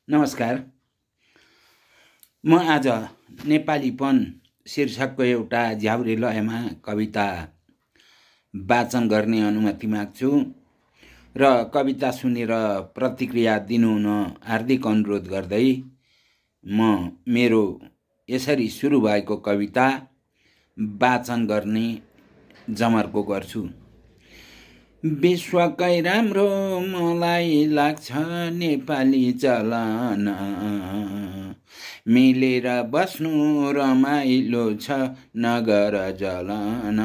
नमस्कार। म आज नेपालीपन शीर्षकको एउटा झ्याउरे लयमा कविता वाचन गर्ने अनुमति माग्छु र कविता सुनेर प्रतिक्रिया दिनुहुन हार्दिक अनुरोध गर्दै म मेरो यसरी सुरु भएको कविता वाचन गर्ने जमर्को गर्छु। विश्वकै राम्रो मलाई लाग्छ नेपाली चलन, मिलेर बस्नु रमाइलो छ नगर जलन।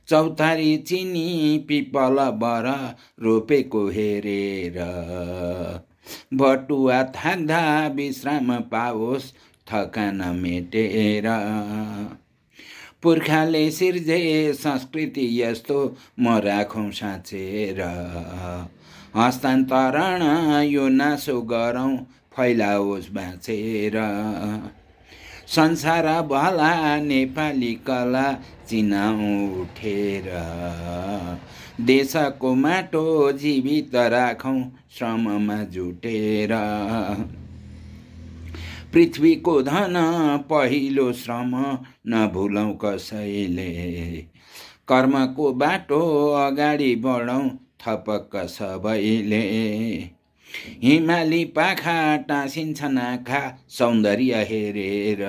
चौतारी चिनी पिपल बर रोपेको हेरेर, बटुवा थाक्दा विश्राम पाओस् थकान मेटेर। पुर्खाले सिर्जे संस्कृति यस्तो म राखौँ साँचेर, हस्तान्तरण यो नासो गरौँ फैलाओस् बाँचेर। संसार भला नेपाली कला चिनाउँ उठेर, देशको माटो जीवित राखौँ श्रममा जुटेर। पृथ्वीको धन पहिलो श्रम नभुलौँ कसैले, कर्मको बाटो अगाडि बढौँ थपक्क सबैले। हिमाली पाखा टाँसिन्छन् आँखा सौन्दर्य हेरेर,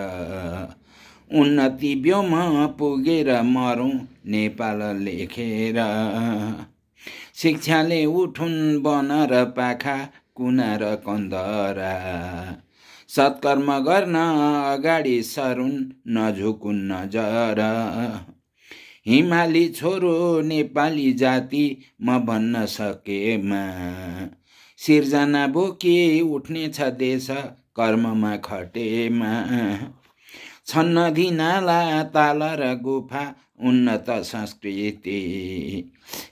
उन्नति व्योम पुगेर मरौँ नेपाल लेखेर। शिक्षाले उठुन् बनर पाखा कुना र कन्दरा, सत्कर्म गर्न अगाडि सरुन् नझुकुन् नजर। हिमाली छोरो नेपाली जाति म भन्न सकेमा, सिर्जना बोकी उठ्नेछ देश कर्ममा खटेमा। छन् नदी नाला ताल र गुफा उन्नत संस्कृति,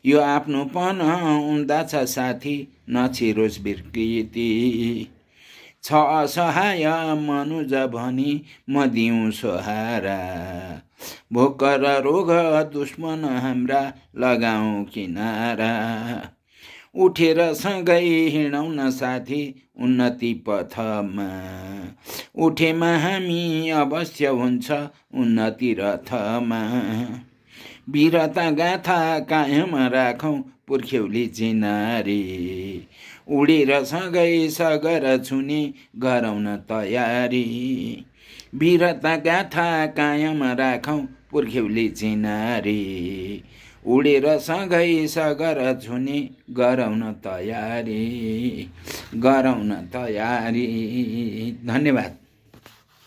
यो आफ्नोपन उम्दा छ साथी नछिरोस् विकृति। छ असहाय मनुज भनी म दिउँ सहारा, भोक र रोग दुश्मन हाम्रा लगाउँ किनारा। उठेर सँगै हिँडौँ न साथी उन्नति पथमा, उठेमा हामी अवश्य हुन्छ उन्नति रथमा। वीरता गाथा कायम राखौँ पुर्ख्यौली चिनारी, उडेर सँगै सगर छुने गरौँ न तयारी। वीरता गाथा कायम राखौँ पुर्ख्यौली चिनारी, उडेर सँगै सगर छुने गरौँ न तयारी, गरौँ न तयारी। धन्यवाद।